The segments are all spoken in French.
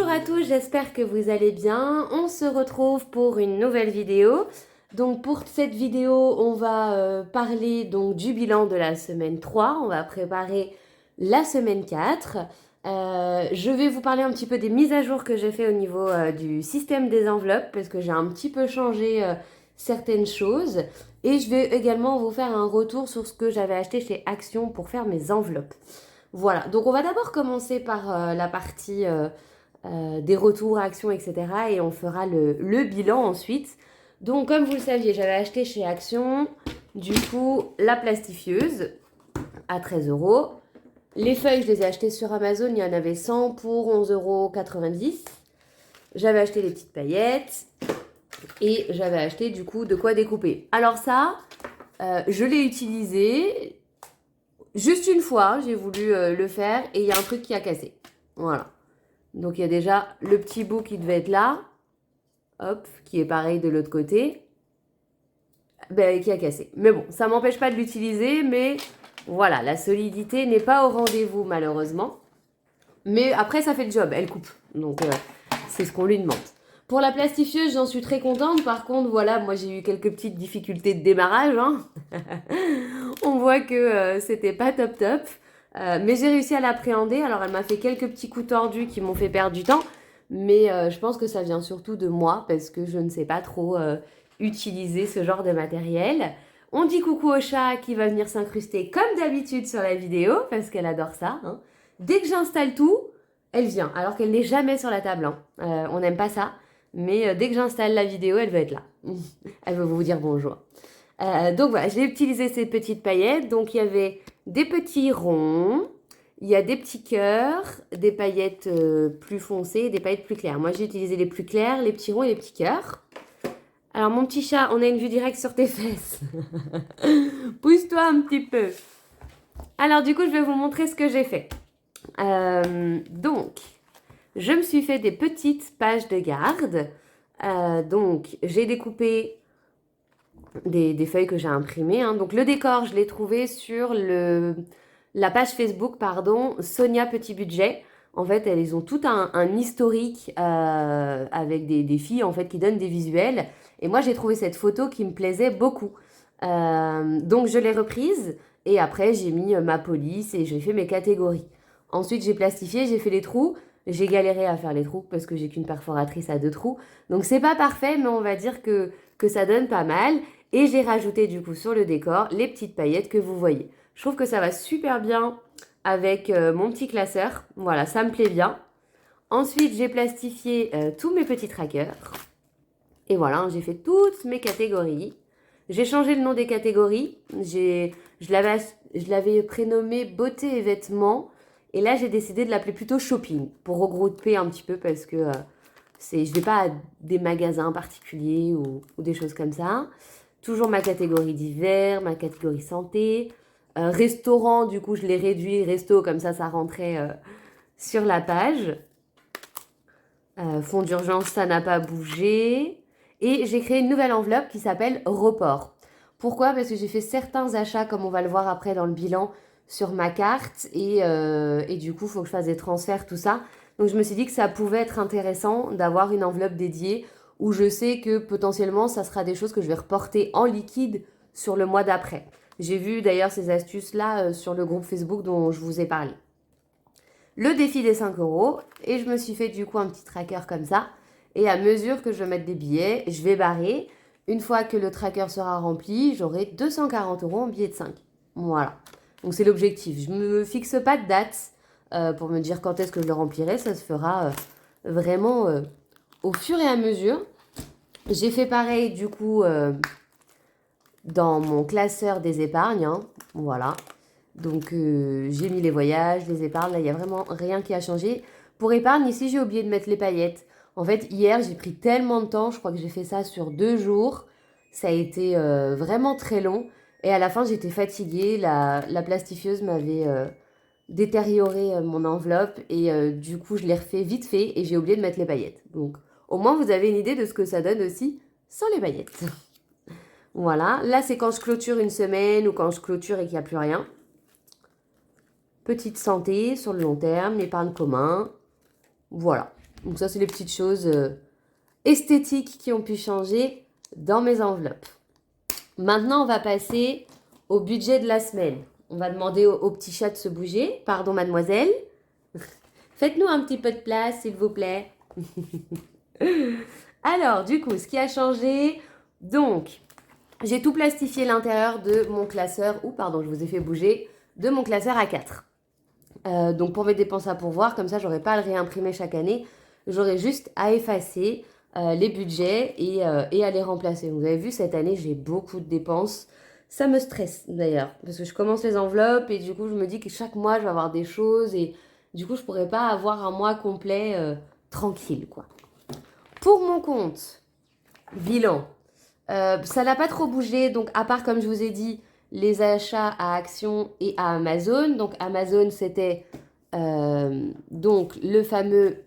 Bonjour à tous, j'espère que vous allez bien. On se retrouve pour une nouvelle vidéo. Donc pour cette vidéo, on va parler donc du bilan de la semaine 3. On va préparer la semaine 4. Je vais vous parler un petit peu des mises à jour que j'ai fait au niveau du système des enveloppes parce que j'ai un petit peu changé certaines choses. Et je vais également vous faire un retour sur ce que j'avais acheté chez Action pour faire mes enveloppes. Voilà, donc on va d'abord commencer par la partie des retours, actions, etc. Et on fera le bilan ensuite. Donc comme vous le saviez, j'avais acheté chez Action, du coup, la plastifieuse à 13 euros. Les feuilles, je les ai achetées sur Amazon, il y en avait 100 pour 11,90 €. J'avais acheté les petites paillettes et j'avais acheté du coup de quoi découper. Alors ça, je l'ai utilisé juste une fois, j'ai voulu le faire et il y a un truc qui a cassé. Voilà. Donc il y a déjà le petit bout qui devait être là, hop, qui est pareil de l'autre côté, ben, qui a cassé. Mais bon, ça m'empêche pas de l'utiliser, mais voilà, la solidité n'est pas au rendez-vous malheureusement. Mais après, ça fait le job, elle coupe. Donc c'est ce qu'on lui demande. Pour la plastifieuse, j'en suis très contente. Par contre, voilà, moi j'ai eu quelques petites difficultés de démarrage. Hein. On voit que c'était pas top top. Mais j'ai réussi à l'appréhender. Alors elle m'a fait quelques petits coups tordus qui m'ont fait perdre du temps. Mais je pense que ça vient surtout de moi parce que je ne sais pas trop utiliser ce genre de matériel. On dit coucou au chat qui va venir s'incruster comme d'habitude sur la vidéo parce qu'elle adore ça. Hein. Dès que j'installe tout, elle vient. Alors qu'elle n'est jamais sur la table. Hein. On n'aime pas ça. Mais dès que j'installe la vidéo, elle veut être là. Elle veut vous dire bonjour. Donc voilà, j'ai utilisé ces petites paillettes. Donc il y avait des petits ronds, il y a des petits cœurs, des paillettes plus foncées et des paillettes plus claires. Moi j'ai utilisé les plus clairs, les petits ronds et les petits cœurs. Alors mon petit chat, on a une vue directe sur tes fesses. Pousse-toi un petit peu. Alors du coup, je vais vous montrer ce que j'ai fait. Donc, je me suis fait des petites pages de garde. Donc, j'ai découpé des feuilles que j'ai imprimées. Hein. Donc, le décor, je l'ai trouvé sur la page Facebook, pardon, Sonia Petit Budget. En fait, elles ont tout un historique avec des filles en fait qui donnent des visuels. Et moi, j'ai trouvé cette photo qui me plaisait beaucoup. Donc, je l'ai reprise et après, j'ai mis ma police et j'ai fait mes catégories. Ensuite, j'ai plastifié, j'ai fait les trous. J'ai galéré à faire les trous parce que j'ai qu'une perforatrice à 2 trous. Donc, c'est pas parfait, mais on va dire que ça donne pas mal. Et j'ai rajouté du coup sur le décor les petites paillettes que vous voyez. Je trouve que ça va super bien avec mon petit classeur. Voilà, ça me plaît bien. Ensuite, j'ai plastifié tous mes petits trackers. Et voilà, j'ai fait toutes mes catégories. J'ai changé le nom des catégories. Je l'avais prénommé beauté et vêtements. Et là, j'ai décidé de l'appeler plutôt shopping pour regrouper un petit peu parce que je ne vais pas à des magasins particuliers ou des choses comme ça. Toujours ma catégorie d'hiver, ma catégorie santé. Restaurant, du coup, je l'ai réduit. Resto, comme ça rentrait sur la page. Fonds d'urgence, ça n'a pas bougé. Et j'ai créé une nouvelle enveloppe qui s'appelle report. Pourquoi? Parce que j'ai fait certains achats, comme on va le voir après dans le bilan, sur ma carte. Et du coup, il faut que je fasse des transferts, tout ça. Donc, je me suis dit que ça pouvait être intéressant d'avoir une enveloppe dédiée où je sais que potentiellement, ça sera des choses que je vais reporter en liquide sur le mois d'après. J'ai vu d'ailleurs ces astuces-là sur le groupe Facebook dont je vous ai parlé. Le défi des 5 euros et je me suis fait du coup un petit tracker comme ça. Et à mesure que je vais mettre des billets, je vais barrer. Une fois que le tracker sera rempli, j'aurai 240 euros en billets de 5. Voilà. Donc c'est l'objectif. Je ne me fixe pas de date pour me dire quand est-ce que je le remplirai. Ça se fera vraiment au fur et à mesure. J'ai fait pareil du coup dans mon classeur des épargnes. Hein. Voilà. Donc j'ai mis les voyages, les épargnes, là il n'y a vraiment rien qui a changé. Pour épargne, ici j'ai oublié de mettre les paillettes. En fait, hier j'ai pris tellement de temps, je crois que j'ai fait ça sur 2 jours. Ça a été vraiment très long. Et à la fin j'étais fatiguée, la plastifieuse m'avait détérioré mon enveloppe. Et du coup je l'ai refait vite fait et j'ai oublié de mettre les paillettes. Donc au moins vous avez une idée de ce que ça donne aussi sans les paillettes. Voilà, là c'est quand je clôture une semaine ou quand je clôture et qu'il n'y a plus rien. Petite santé sur le long terme, l'épargne commun. Voilà. Donc ça, c'est les petites choses esthétiques qui ont pu changer dans mes enveloppes. Maintenant, on va passer au budget de la semaine. On va demander au petit chat de se bouger. Pardon, mademoiselle. Faites-nous un petit peu de place, s'il vous plaît. Alors, du coup, ce qui a changé, donc, j'ai tout plastifié l'intérieur de mon classeur, pardon, je vous ai fait bouger, de mon classeur A4. Donc, pour mes dépenses à pourvoir, comme ça, j'aurais pas à le réimprimer chaque année. J'aurais juste à effacer les budgets et à les remplacer. Vous avez vu, cette année, j'ai beaucoup de dépenses. Ça me stresse d'ailleurs, parce que je commence les enveloppes et du coup, je me dis que chaque mois, je vais avoir des choses et du coup, je pourrais pas avoir un mois complet tranquille, quoi. Pour mon compte, bilan, ça n'a pas trop bougé. Donc, à part, comme je vous ai dit, les achats à Action et à Amazon. Donc, Amazon, c'était donc le fameux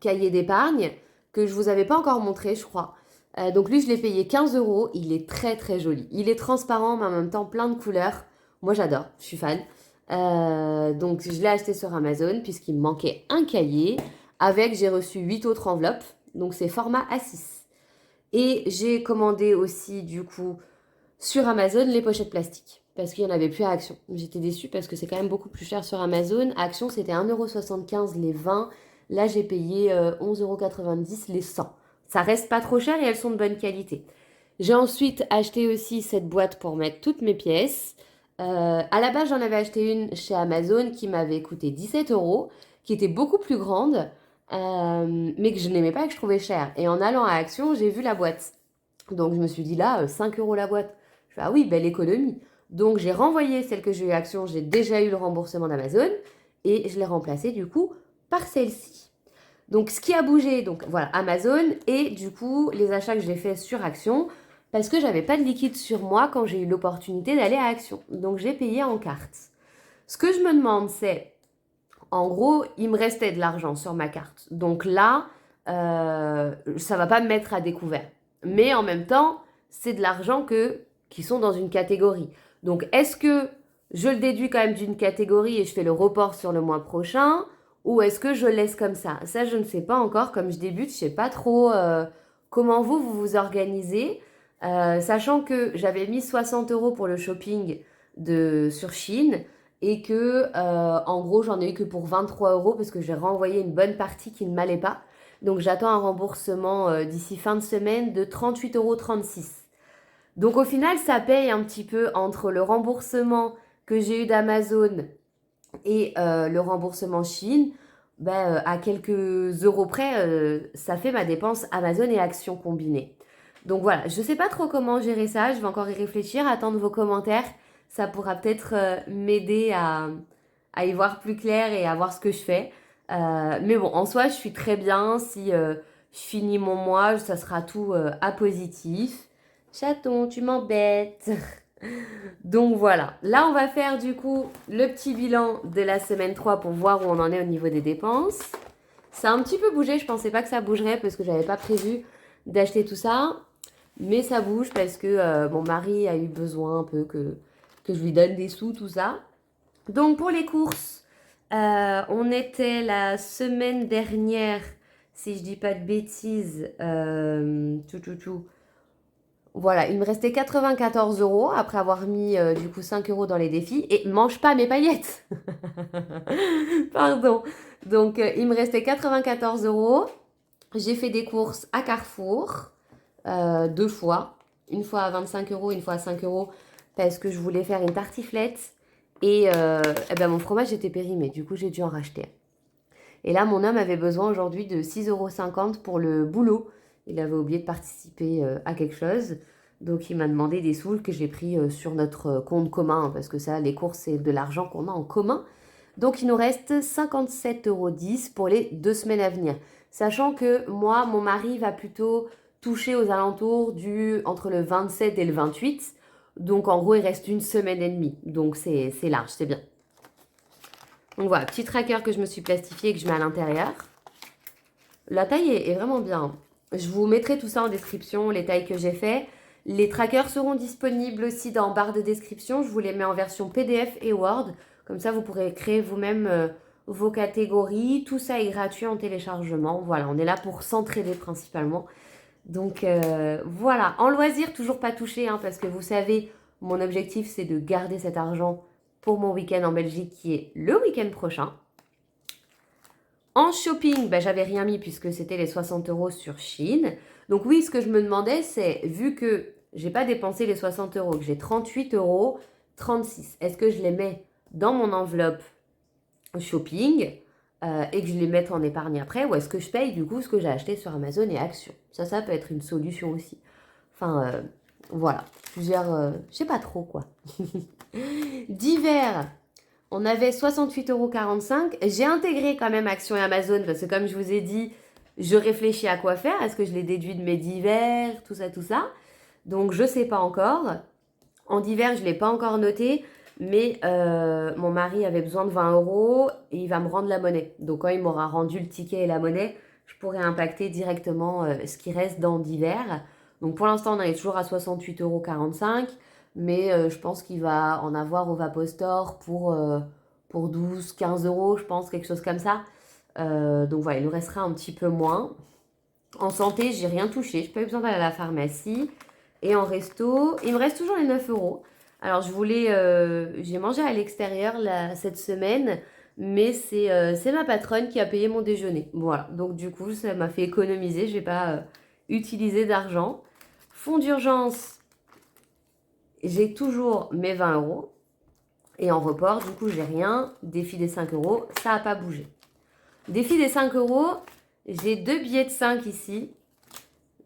cahier d'épargne que je vous avais pas encore montré, je crois. Donc, lui, je l'ai payé 15 €. Il est très, très joli. Il est transparent, mais en même temps, plein de couleurs. Moi, j'adore. Je suis fan. Donc, je l'ai acheté sur Amazon puisqu'il me manquait un cahier. Avec, j'ai reçu 8 autres enveloppes. Donc, c'est format A6. Et j'ai commandé aussi, du coup, sur Amazon, les pochettes plastiques. Parce qu'il n'y en avait plus à Action. J'étais déçue parce que c'est quand même beaucoup plus cher sur Amazon. À Action, c'était 1,75 € les 20. Là, j'ai payé 11,90 € les 100. Ça reste pas trop cher et elles sont de bonne qualité. J'ai ensuite acheté aussi cette boîte pour mettre toutes mes pièces. À la base, j'en avais acheté une chez Amazon qui m'avait coûté 17 €, qui était beaucoup plus grande, mais que je n'aimais pas et que je trouvais cher. Et en allant à Action, j'ai vu la boîte. Donc je me suis dit là, 5 € la boîte. Je fais, ah oui, belle économie. Donc j'ai renvoyé celle que j'ai eu à Action, j'ai déjà eu le remboursement d'Amazon et je l'ai remplacée du coup par celle-ci. Donc ce qui a bougé, donc voilà, Amazon et du coup les achats que j'ai faits sur Action parce que j'avais pas de liquide sur moi quand j'ai eu l'opportunité d'aller à Action. Donc j'ai payé en carte. Ce que je me demande c'est, en gros, il me restait de l'argent sur ma carte. Donc là, ça va pas me mettre à découvert. Mais en même temps, c'est de l'argent qui sont dans une catégorie. Donc, est-ce que je le déduis quand même d'une catégorie et je fais le report sur le mois prochain ou est-ce que je laisse comme ça? Ça, je ne sais pas encore. Comme je débute, je ne sais pas trop comment vous organisez. Sachant que j'avais mis 60 € pour le shopping sur Chine et que, en gros, j'en ai eu que pour 23 € parce que j'ai renvoyé une bonne partie qui ne m'allait pas. Donc, j'attends un remboursement d'ici fin de semaine de 38,36 €. Donc, au final, ça paye un petit peu entre le remboursement que j'ai eu d'Amazon et le remboursement Chine. À quelques euros près, ça fait ma dépense Amazon et Action combinées. Donc voilà, je ne sais pas trop comment gérer ça, je vais encore y réfléchir, attendre vos commentaires. Ça pourra peut-être m'aider à y voir plus clair et à voir ce que je fais. Mais bon, en soi, je suis très bien. Si je finis mon mois, ça sera tout à positif. Chaton, tu m'embêtes. Donc voilà, là on va faire du coup le petit bilan de la semaine 3 pour voir où on en est au niveau des dépenses. Ça a un petit peu bougé, je pensais pas que ça bougerait parce que j'avais pas prévu d'acheter tout ça. Mais ça bouge parce que mon mari a eu besoin un peu que je lui donne des sous, tout ça. Donc pour les courses, on était la semaine dernière, si je dis pas de bêtises, voilà, il me restait 94 € après avoir mis du coup 5 € dans les défis. Et mange pas mes paillettes. Pardon. Donc il me restait 94 €. J'ai fait des courses à Carrefour 2 fois. Une fois à 25 €, une fois à 5 € parce que je voulais faire une tartiflette. Et mon fromage était périmé. Du coup, j'ai dû en racheter. Et là, mon homme avait besoin aujourd'hui de 6,50 € pour le boulot. Il avait oublié de participer à quelque chose. Donc, il m'a demandé des sous que j'ai pris sur notre compte commun. Parce que ça, les courses, c'est de l'argent qu'on a en commun. Donc, il nous reste 57,10 € pour les 2 semaines à venir. Sachant que moi, mon mari va plutôt toucher aux alentours entre le 27 et le 28. Donc, en gros, il reste une semaine et demie. Donc, c'est large, c'est bien. Donc voilà, petit tracker que je me suis plastifié et que je mets à l'intérieur. La taille est vraiment bien. Je vous mettrai tout ça en description, les tailles que j'ai fait. Les trackers seront disponibles aussi dans barre de description. Je vous les mets en version PDF et Word. Comme ça, vous pourrez créer vous-même vos catégories. Tout ça est gratuit en téléchargement. Voilà, on est là pour s'entraider principalement. Donc voilà, en loisir, toujours pas touché, hein, parce que vous savez, mon objectif c'est de garder cet argent pour mon week-end en Belgique qui est le week-end prochain. En shopping, bah, j'avais rien mis puisque c'était les 60 € sur Shein. Donc oui, ce que je me demandais, c'est, vu que j'ai pas dépensé les 60 €, que j'ai 38 €, 36, est-ce que je les mets dans mon enveloppe shopping et que je les mette en épargne après, ou est-ce que je paye du coup ce que j'ai acheté sur Amazon et Action? Ça peut être une solution aussi. Enfin, voilà, plusieurs, je sais pas trop quoi. Divers, on avait 68,45 €. J'ai intégré quand même Action et Amazon parce que comme je vous ai dit, je réfléchis à quoi faire. Est-ce que je les déduis de mes divers, tout ça, tout ça. Donc je sais pas encore. En divers, je ne l'ai pas encore noté, mais mon mari avait besoin de 20 € et il va me rendre la monnaie. Donc quand il m'aura rendu le ticket et la monnaie, je pourrai impacter directement ce qui reste dans divers. Donc pour l'instant, on est toujours à 68,45 €, mais je pense qu'il va en avoir au Vapo Store pour 12, 15 €, je pense, quelque chose comme ça. Donc voilà, il nous restera un petit peu moins. En santé, j'ai rien touché, je n'ai pas eu besoin d'aller à la pharmacie. Et en resto, il me reste toujours les 9 €. Alors, j'ai mangé à l'extérieur cette semaine, mais c'est ma patronne qui a payé mon déjeuner. Voilà, donc du coup, ça m'a fait économiser, je vais pas utiliser d'argent. Fonds d'urgence, j'ai toujours mes 20 €. Et en report, du coup, j'ai rien. Défi des 5 €, ça n'a pas bougé. Défi des 5 €, j'ai 2 billets de 5 ici,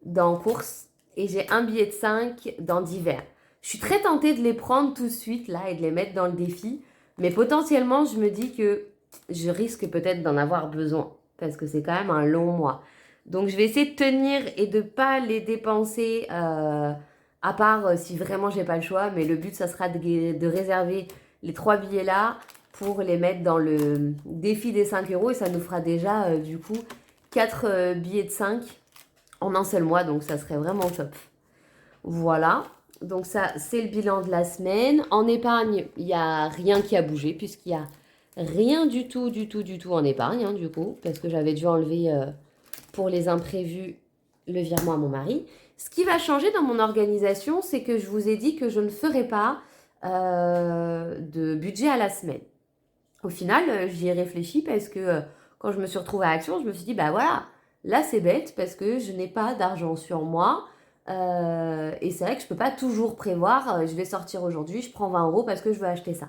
dans course. Et j'ai un billet de 5 dans divers. Je suis très tentée de les prendre tout de suite là et de les mettre dans le défi. Mais potentiellement, je me dis que je risque peut-être d'en avoir besoin. Parce que c'est quand même un long mois. Donc, je vais essayer de tenir et de ne pas les dépenser. À part si vraiment j'ai pas le choix. Mais le but, ça sera de réserver les 3 billets là pour les mettre dans le défi des 5 €. Et ça nous fera déjà, du coup, 4 billets de 5 en un seul mois, donc ça serait vraiment top. Voilà, donc ça c'est le bilan de la semaine. En épargne, il n'y a rien qui a bougé puisqu'il n'y a rien du tout en épargne, hein, du coup, parce que j'avais dû enlever pour les imprévus le virement à mon mari. Ce qui va changer dans mon organisation, c'est que je vous ai dit que je ne ferai pas de budget à la semaine. Au final, j'y ai réfléchi parce que quand je me suis retrouvée à Action, je me suis dit, bah voilà, là c'est bête parce que je n'ai pas d'argent sur moi. Et c'est vrai que je ne peux pas toujours prévoir, je vais sortir aujourd'hui, je prends 20 € parce que je veux acheter ça.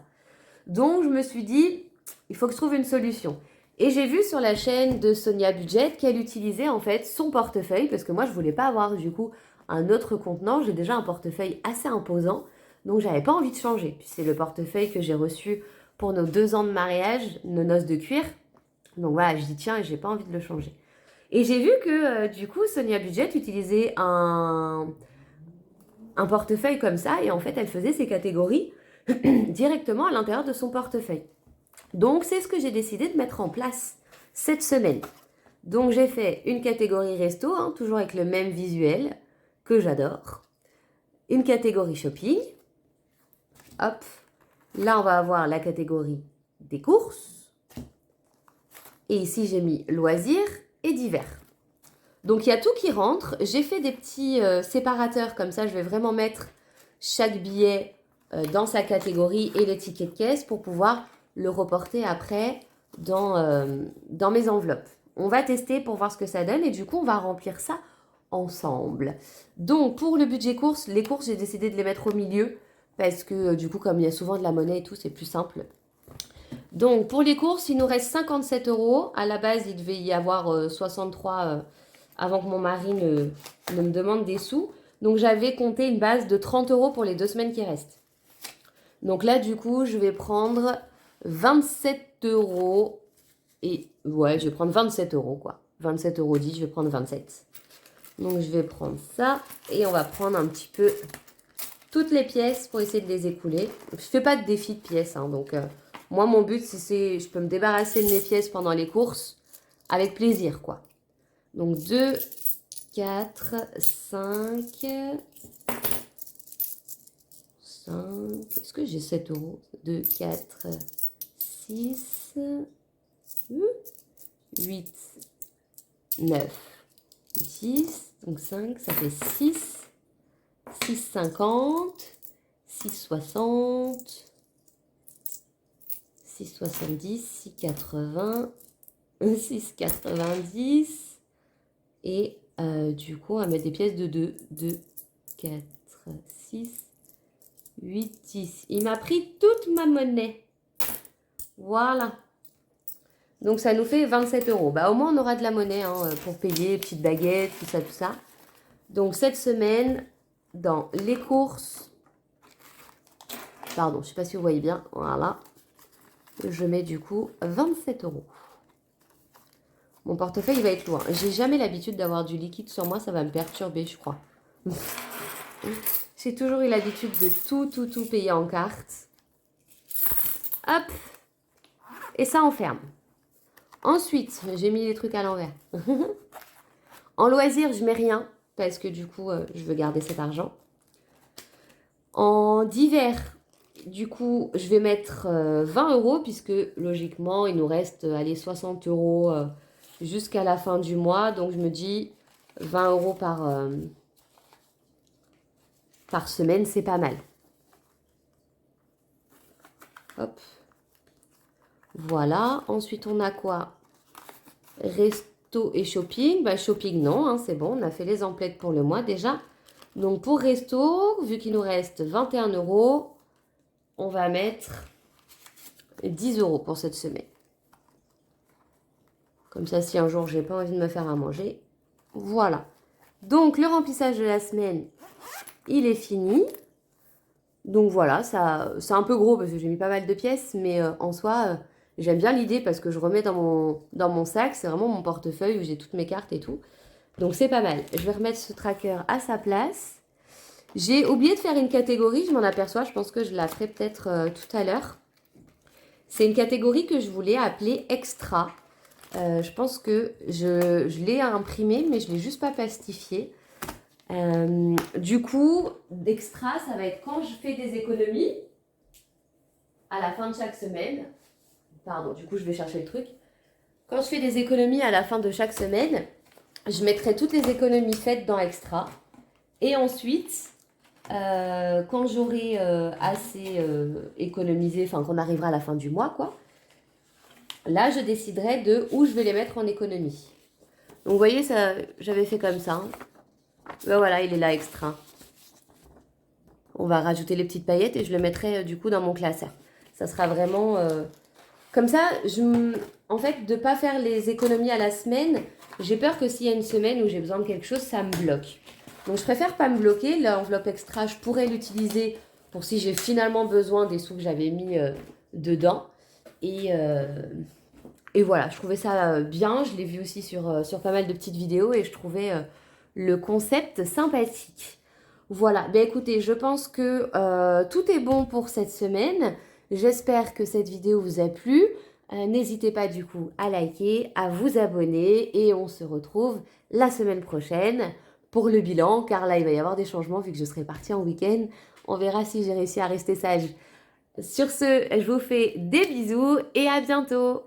Donc je me suis dit, il faut que je trouve une solution. Et j'ai vu sur la chaîne de Sonia Budget qu'elle utilisait en fait son portefeuille, parce que moi je voulais pas avoir du coup un autre contenant, j'ai déjà un portefeuille assez imposant, donc j'avais pas envie de changer. Puis c'est le portefeuille que j'ai reçu pour nos 2 ans de mariage, nos noces de cuir. Donc voilà, je dis tiens, j'ai pas envie de le changer. Et j'ai vu que du coup Sonia Budget utilisait un portefeuille comme ça, et en fait elle faisait ses catégories directement à l'intérieur de son portefeuille. Donc c'est ce que j'ai décidé de mettre en place cette semaine. Donc j'ai fait une catégorie resto, hein, toujours avec le même visuel que j'adore. Une catégorie shopping. Hop. Là on va avoir la catégorie des courses. Et ici j'ai mis loisirs et divers. Donc il y a tout qui rentre. J'ai fait des petits séparateurs comme ça. Je vais vraiment mettre chaque billet dans sa catégorie et les tickets de caisse pour pouvoir le reporter après dans mes enveloppes. On va tester pour voir ce que ça donne et du coup on va remplir ça ensemble. Donc pour le budget courses, les courses j'ai décidé de les mettre au milieu parce que du coup comme il y a souvent de la monnaie et tout, c'est plus simple. Donc pour les courses, il nous reste 57 €. À la base, il devait y avoir 63 avant que mon mari ne me demande des sous. Donc j'avais compté une base de 30 € pour les 2 semaines qui restent. Donc là, du coup, je vais prendre 27 € et ouais, je vais prendre 27 € quoi. 27,10 €, je vais prendre 27. Donc je vais prendre ça et on va prendre un petit peu toutes les pièces pour essayer de les écouler. Je fais pas de défi de pièces, hein, donc moi mon but c'est je peux me débarrasser de mes pièces pendant les courses avec plaisir quoi. Donc 2, 4, 5, 5, est-ce que j'ai 7 €? 2, 4, 6, 8, 9, 10, donc 5, ça fait 6, 6,50, 6,60, 6,70, 6,80, 6,90 et du coup on va mettre des pièces de 2, 2, 4, 6, 8, 10. Il m'a pris toute ma monnaie. Voilà. Donc ça nous fait 27 euros. Bah au moins on aura de la monnaie hein, pour payer, petites baguettes, tout ça, tout ça. Donc cette semaine, dans les courses, pardon, je ne sais pas si vous voyez bien, voilà. Je mets du coup 27 euros. Mon portefeuille il va être loin. J'ai jamais l'habitude d'avoir du liquide sur moi, ça va me perturber, je crois. J'ai toujours eu l'habitude de tout payer en carte. Hop. Et ça enferme. Ensuite, j'ai mis les trucs à l'envers. En loisir, je mets rien parce que du coup, je veux garder cet argent. En divers, du coup, je vais mettre 20 euros puisque logiquement, il nous reste allez, 60 euros jusqu'à la fin du mois. Donc, je me dis 20 euros par semaine, c'est pas mal. Hop. Voilà. Ensuite, on a quoi? Resto et shopping. Bah, shopping, non, hein, c'est bon. On a fait les emplettes pour le mois déjà. Donc, pour resto, vu qu'il nous reste 21 euros, on va mettre 10 euros pour cette semaine. Comme ça, si un jour, j'ai pas envie de me faire à manger. Voilà. Donc, le remplissage de la semaine, il est fini. Donc, voilà, ça, c'est un peu gros parce que j'ai mis pas mal de pièces. Mais en soi, j'aime bien l'idée parce que je remets dans mon sac. C'est vraiment mon portefeuille où j'ai toutes mes cartes et tout. Donc, c'est pas mal. Je vais remettre ce tracker à sa place. J'ai oublié de faire une catégorie, je m'en aperçois. Je pense que je la ferai peut-être tout à l'heure. C'est une catégorie que je voulais appeler extra. Je pense que je l'ai imprimé, mais je ne l'ai juste pas plastifié. Du coup, extra, ça va être quand je fais des économies à la fin de chaque semaine. Pardon, du coup, je vais chercher le truc. Quand je fais des économies à la fin de chaque semaine, je mettrai toutes les économies faites dans extra. Et ensuite, quand j'aurai assez économisé, enfin qu'on arrivera à la fin du mois, quoi, là, je déciderai de où je vais les mettre en économie. Donc, vous voyez, ça, j'avais fait comme ça. Hein. Ben voilà, il est là, extra. On va rajouter les petites paillettes et je le mettrai du coup dans mon classeur. Ça sera vraiment... Comme ça, en fait, de ne pas faire les économies à la semaine, j'ai peur que s'il y a une semaine où j'ai besoin de quelque chose, ça me bloque. Donc, je préfère pas me bloquer. L'enveloppe extra, je pourrais l'utiliser pour si j'ai finalement besoin des sous que j'avais mis dedans. Et voilà, je trouvais ça bien. Je l'ai vu aussi sur pas mal de petites vidéos et je trouvais le concept sympathique. Voilà, ben écoutez, je pense que tout est bon pour cette semaine. J'espère que cette vidéo vous a plu. N'hésitez pas du coup à liker, à vous abonner et on se retrouve la semaine prochaine pour le bilan car là il va y avoir des changements vu que je serai partie en week-end. On verra si j'ai réussi à rester sage. Sur ce, je vous fais des bisous et à bientôt.